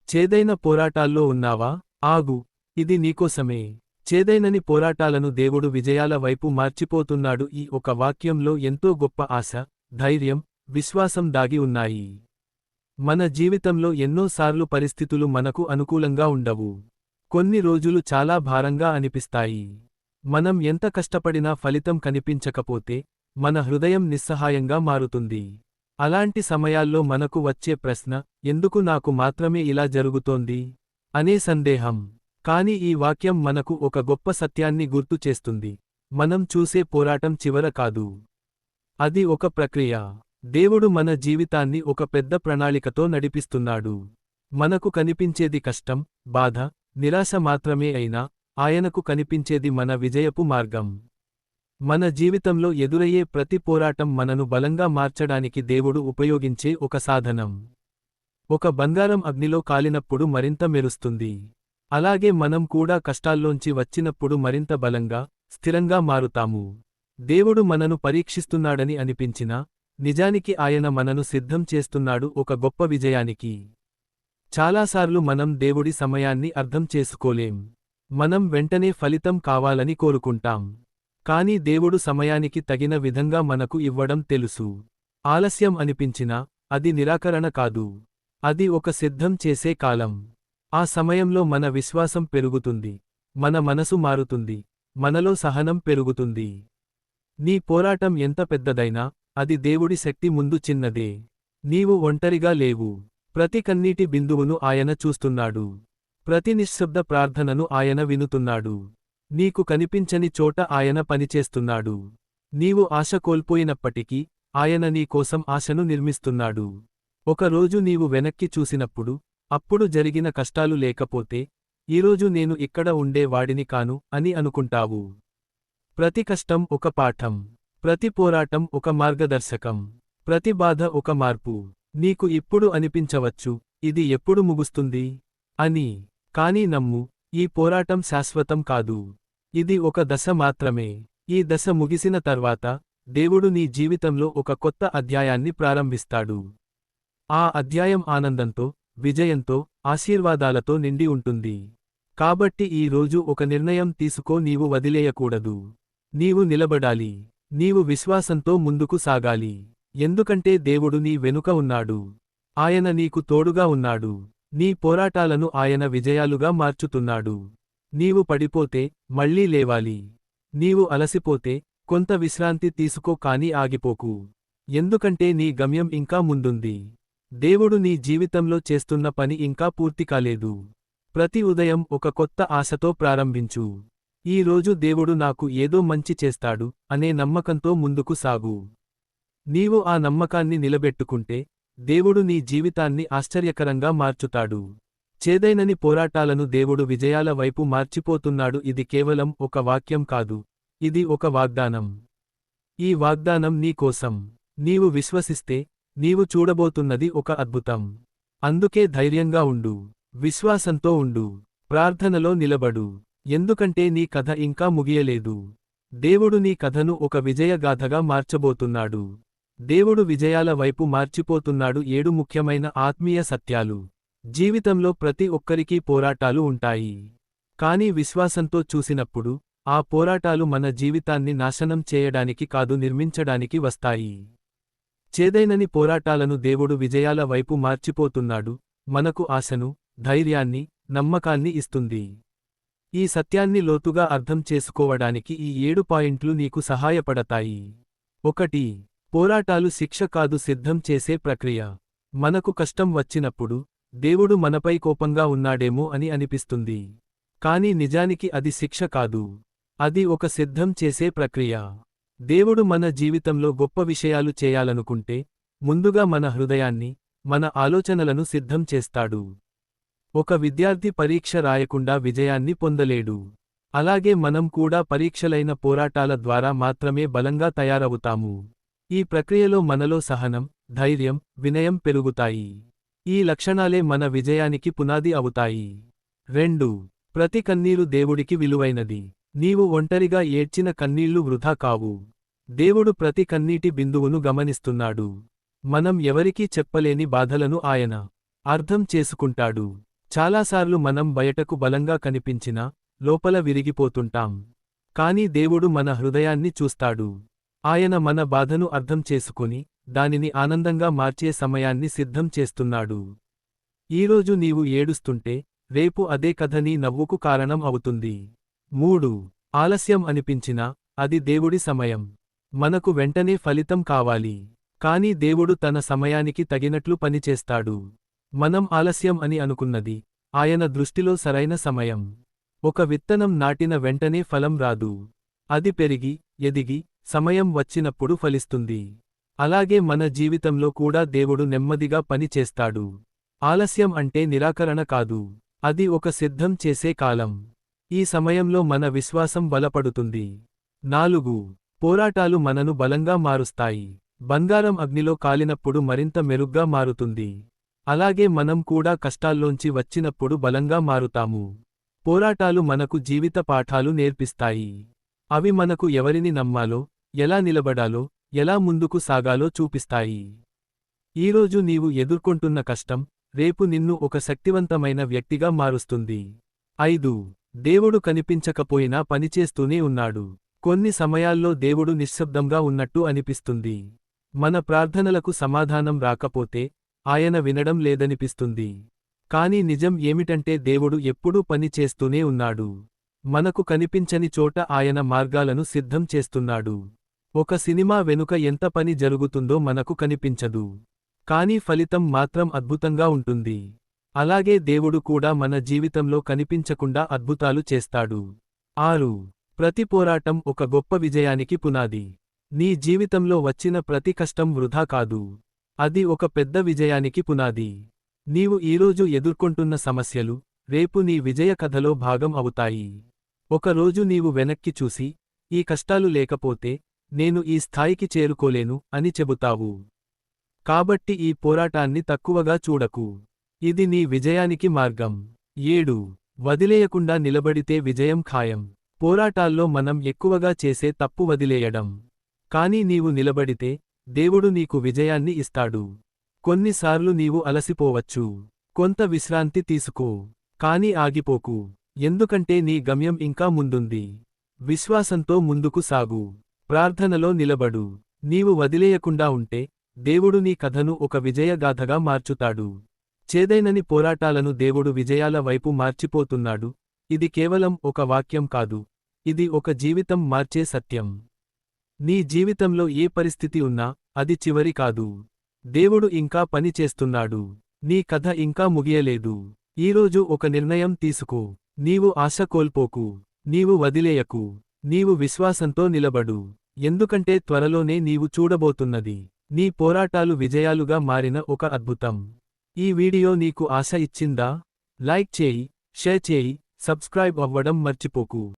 చేదైన పోరాటాల్లో ఉన్నావా? ఆగు. ఇది నీకోసమే. చేదైనని పోరాటాలను దేవుడు విజయాల వైపు మార్చిపోతున్నాడు. ఈ ఒక వాక్యంలో ఎంతో గొప్ప ఆశ, ధైర్యం, విశ్వాసం దాగి ఉన్నాయి. మన జీవితంలో ఎన్నోసార్లు పరిస్థితులు మనకు అనుకూలంగా ఉండవు. కొన్ని రోజులు చాలా భారంగా అనిపిస్తాయి. మనం ఎంత కష్టపడినా ఫలితం కనిపించకపోతే మన హృదయం నిస్సహాయంగా మారుతుంది. అలాంటి సమయాల్లో మనకు వచ్చే ప్రశ్న, ఎందుకు నాకు మాత్రమే ఇలా జరుగుతోంది అనే సందేహం. కాని ఈ వాక్యం మనకు ఒక గొప్ప సత్యాన్ని గుర్తు చేస్తుంది. మనం చూసే పోరాటం చివర కాదు. అది ఒక ప్రక్రియ. దేవుడు మన జీవితాన్ని ఒక పెద్ద ప్రణాళికతో నడిపిస్తున్నాడు. మనకు కనిపించేది కష్టం, బాధ, నిరాశ మాత్రమే అయినా ఆయనకు కనిపించేది మన విజయపు మార్గం. మన జీవితంలో ఎదురయ్యే ప్రతి పోరాటం మనను బలంగా మార్చడానికి దేవుడు ఉపయోగించే ఒక సాధనం. ఒక బంగారం అగ్నిలో కాలినప్పుడు మరింత మెరుస్తుంది. అలాగే మనం కూడా కష్టాల్లోంచి వచ్చినప్పుడు మరింత బలంగా, స్థిరంగా మారుతాము. దేవుడు మనను పరీక్షిస్తున్నాడని అనిపించినా, నిజానికి ఆయన మనను సిద్ధం చేస్తున్నాడు ఒక గొప్ప విజయానికి. చాలాసార్లు మనం దేవుడి సమయాన్ని అర్థం చేసుకోలేం. మనం వెంటనే ఫలితం కావాలని కోరుకుంటాం. కాని దేవుడు సమయానికి తగిన విధంగా మనకు ఇవ్వడం తెలుసు. ఆలస్యం అనిపించినా, అది నిరాకరణ కాదు. అది ఒక సిద్ధం చేసే కాలం. ఆ సమయంలో మన విశ్వాసం పెరుగుతుంది. మన మనసు మారుతుంది. మనలో సహనం పెరుగుతుంది. నీ పోరాటం ఎంత పెద్దదైనా, అది దేవుడి శక్తి ముందు చిన్నదే. నీవు ఒంటరిగా లేవు. ప్రతి కన్నీటి బిందువును ఆయన చూస్తున్నాడు. ప్రతి నిశ్శబ్ద ప్రార్థనను ఆయన వినుతున్నాడు. నీకు కనిపించని చోట ఆయన పనిచేస్తున్నాడు. నీవు ఆశ కోల్పోయినప్పటికీ, ఆయన నీ కోసం ఆశను నిర్మిస్తున్నాడు. ఒకరోజు నీవు వెనక్కి చూసినప్పుడు, అప్పుడు జరిగిన కష్టాలు లేకపోతే, ఈరోజు నేను ఇక్కడ ఉండే వాడిని కాను అని అనుకుంటావు. ప్రతి కష్టం ఒక పాఠం. ప్రతి పోరాటం ఒక మార్గదర్శకం. ప్రతి బాధ ఒక మార్పు. నీకు ఇప్పుడు అనిపించవచ్చు, ఇది ఎప్పుడు ముగుస్తుంది అని. కానీ నమ్ము, ఈ పోరాటం శాశ్వతం కాదు. ఇది ఒక దశ మాత్రమే. ఈ దశ ముగిసిన తర్వాత, దేవుడు నీ జీవితంలో ఒక కొత్త అధ్యాయాన్ని ప్రారంభిస్తాడు. ఆ అధ్యాయం ఆనందంతో, విజయంతో, ఆశీర్వాదాలతో నిండి ఉంటుంది. కాబట్టి ఈ రోజు ఒక నిర్ణయం తీసుకో. నీవు వదిలేయకూడదు. నీవు నిలబడాలి. నీవు విశ్వాసంతో ముందుకు సాగాలి. ఎందుకంటే దేవుడు నీ వెనుక ఉన్నాడు. ఆయన నీకు తోడుగా ఉన్నాడు. నీ పోరాటాలను ఆయన విజయాలుగా మార్చుతున్నాడు. నీవు పడిపోతే, మళ్ళీ లేవాలి. నీవు అలసిపోతే, కొంత విశ్రాంతి తీసుకో. కానీ ఆగిపోకు. ఎందుకంటే నీ గమ్యం ఇంకా ముందుంది. దేవుడు నీ జీవితంలో చేస్తున్న పని ఇంకా పూర్తి కాలేదు. ప్రతి ఉదయం ఒక కొత్త ఆశతో ప్రారంభించు. ఈ రోజు దేవుడు నాకు ఏదో మంచి చేస్తాడు అనే నమ్మకంతో ముందుకు సాగు. నీవు ఆ నమ్మకాన్ని నిలబెట్టుకుంటే, దేవుడు నీ జీవితాన్ని ఆశ్చర్యకరంగా మార్చుతాడు. చేదైనని పోరాటాలను దేవుడు విజయాల వైపు మార్చిపోతున్నాడు. ఇది కేవలం ఒక వాక్యం కాదు. ఇది ఒక వాగ్దానం. ఈ వాగ్దానం నీ కోసం. నీవు విశ్వసిస్తే, నీవు చూడబోతున్నది ఒక అద్భుతం. అందుకే ధైర్యంగా ఉండు. విశ్వాసంతో ఉండు. ప్రార్థనలో నిలబడు. ఎందుకంటే నీ కథ ఇంకా ముగియలేదు. దేవుడు నీ కథను ఒక విజయగాథగా మార్చబోతున్నాడు. దేవుడు విజయాల వైపు మార్చిపోతున్నాడు. 7 ముఖ్యమైన ఆత్మీయ సత్యాలు. జీవితంలో ప్రతి ఒక్కరికీ పోరాటాలు ఉంటాయి. కానీ విశ్వాసంతో చూసినప్పుడు, ఆ పోరాటాలు మన జీవితాన్ని నాశనం చేయడానికి కాదు, నిర్మించడానికి వస్తాయి. చేదైనని పోరాటాలను దేవుడు విజయాల వైపు మార్చిపోతున్నాడు. మనకు ఆశను, ధైర్యాన్ని, నమ్మకాన్ని ఇస్తుంది. ఈ సత్యాన్ని లోతుగా అర్థం చేసుకోవడానికి ఈ 7 పాయింట్లు నీకు సహాయపడతాయి. 1. పోరాటాలు శిక్ష కాదు, సిద్ధం చేసే ప్రక్రియ. మనకు కష్టం వచ్చినప్పుడు, దేవుడు మనపై కోపంగా ఉన్నాడేమో అని అనిపిస్తుంది. కాని నిజానికి అది శిక్ష కాదు. అది ఒక సిద్ధం చేసే ప్రక్రియ. దేవుడు మన జీవితంలో గొప్ప విషయాలు చేయాలనుకుంటే, ముందుగా మన హృదయాన్ని, మన ఆలోచనలను సిద్ధం చేస్తాడు. ఒక విద్యార్థి పరీక్ష రాయకుండా విజయాన్ని పొందలేడు. అలాగే మనం కూడా పరీక్షలైన పోరాటాల ద్వారా మాత్రమే బలంగా తయారవుతాము. ఈ ప్రక్రియలో మనలో సహనం, ధైర్యం, వినయం పెరుగుతాయి. ఈ లక్షణాలే మన విజయానికి పునాది అవుతాయి. 2. ప్రతి కన్నీరు దేవుడికి విలువైనది. నీవు ఒంటరిగా ఏడ్చిన కన్నీళ్లు వృధా కావు. దేవుడు ప్రతి కన్నీటి బిందువును గమనిస్తున్నాడు. మనం ఎవరికీ చెప్పలేని బాధలను ఆయన అర్థం చేసుకుంటాడు. చాలాసార్లు మనం బయటకు బలంగా కనిపించినా లోపల విరిగిపోతుంటాం. కానీ దేవుడు మన హృదయాన్ని చూస్తాడు. ఆయన మన బాధను అర్థం చేసుకుని దానిని ఆనందంగా మార్చే సమయాన్ని సిద్ధం చేస్తున్నాడు. ఈరోజు నీవు ఏడుస్తుంటే రేపు అదే కథ నీ నవ్వుకు కారణం అవుతుంది. 3. ఆలస్యం అనిపించినా అది దేవుడి సమయం. మనకు వెంటనే ఫలితం కావాలి. కానీ దేవుడు తన సమయానికి తగినట్లు పనిచేస్తాడు. మనం ఆలస్యం అని అనుకున్నది ఆయన దృష్టిలో సరైన సమయం. ఒక విత్తనం నాటిన వెంటనే ఫలం రాదు. అది పెరిగి ఎదిగి సమయం వచ్చినప్పుడు ఫలిస్తుంది. అలాగే మన జీవితంలో కూడా దేవుడు నెమ్మదిగా పని చేస్తాడు. ఆలస్యం అంటే నిరాకరణ కాదు. అది ఒక సిద్ధం చేసే కాలం. ఈ సమయంలో మన విశ్వాసం బలపడుతుంది. 4. పోరాటాలు మనను బలంగా మారుస్తాయి. బంగారం అగ్నిలో కాలినప్పుడు మరింత మెరుగ్గా మారుతుంది. అలాగే మనం కూడా కష్టాల్లోంచి వచ్చినప్పుడు బలంగా మారుతాము. పోరాటాలు మనకు జీవిత పాఠాలు నేర్పిస్తాయి. అవి మనకు ఎవరిని నమ్మాలో, ఎలా నిలబడాలో, ఎలా ముందుకు సాగాలో చూపిస్తాయి. ఈరోజు నీవు ఎదుర్కొంటున్న కష్టం రేపు నిన్ను ఒక శక్తివంతమైన వ్యక్తిగా మారుస్తుంది. 5. దేవుడు కనిపించకపోయినా పనిచేస్తూనే ఉన్నాడు. కొన్ని సమయాల్లో దేవుడు నిశ్శబ్దంగా ఉన్నట్టు అనిపిస్తుంది. మన ప్రార్థనలకు సమాధానం రాకపోతే ఆయన వినడం లేదనిపిస్తుంది. కానీ నిజం ఏమిటంటే దేవుడు ఎప్పుడూ పని చేస్తూనే ఉన్నాడు. మనకు కనిపించని చోట ఆయన మార్గాలను సిద్ధం చేస్తున్నాడు. ఒక సినిమా వెనుక ఎంత పని జరుగుతుందో మనకు కనిపించదు. కానీ ఫలితం మాత్రం అద్భుతంగా ఉంటుంది. అలాగే దేవుడు కూడా మన జీవితంలో కనిపించకుండా అద్భుతాలు చేస్తాడు. 6. ప్రతి పోరాటం ఒక గొప్ప విజయానికి పునాది. నీ జీవితంలో వచ్చిన ప్రతి కష్టం వృధా కాదు. అది ఒక పెద్ద విజయానికి పునాది. నీవు ఈరోజు ఎదుర్కొంటున్న సమస్యలు రేపు నీ విజయ కథలో భాగం అవుతాయి. ఒక రోజు నీవు వెనక్కి చూసి ఈ కష్టాలు లేకపోతే నేను ఈ స్థాయికి చేరుకోలేను అని చెబుతావు. కాబట్టి ఈ పోరాటాన్ని తక్కువగా చూడకు. ఇది నీ విజయానికి మార్గం. 7. వదిలేయకుండా నిలబడితే విజయం ఖాయం. పోరాటాల్లో మనం ఎక్కువగా చేసే తప్పు వదిలేయడం. కానీ నీవు నిలబడితే దేవుడు నీకు విజయాన్ని ఇస్తాడు. కొన్నిసార్లు నీవు అలసిపోవచ్చు. కొంత విశ్రాంతి తీసుకో. కానీ ఆగిపోకు. ఎందుకంటే నీ గమ్యం ఇంకా ముందుంది. విశ్వాసంతో ముందుకు సాగు. ప్రార్థనలో నిలబడు. నీవు వదిలేయకుండా ఉంటే దేవుడు నీ కథను ఒక విజయగాథగా మార్చుతాడు. చేదైనని పోరాటాలను దేవుడు విజయాల వైపు మార్చిపోతున్నాడు. ఇది కేవలం ఒక వాక్యం కాదు. ఇది ఒక జీవితం మార్చే సత్యం. నీ జీవితంలో ఏ పరిస్థితి ఉన్నా అది చివరి కాదు. దేవుడు ఇంకా పని చేస్తున్నాడు. నీ కథ ఇంకా ముగియలేదు. ఈరోజు ఒక నిర్ణయం తీసుకో. నీవు ఆశ కోల్పోకు. నీవు వదిలేయకు. నీవు విశ్వాసంతో నిలబడు. ఎందుకంటే త్వరలోనే నీవు చూడబోతున్నది నీ పోరాటాలు విజయాలుగా మారిన ఒక అద్భుతం. ఈ వీడియో నీకు ఆశ ఇచ్చిందా? లైక్ చేయి, షేర్ చేయి, సబ్స్క్రైబ్ అవ్వడం మర్చిపోకు.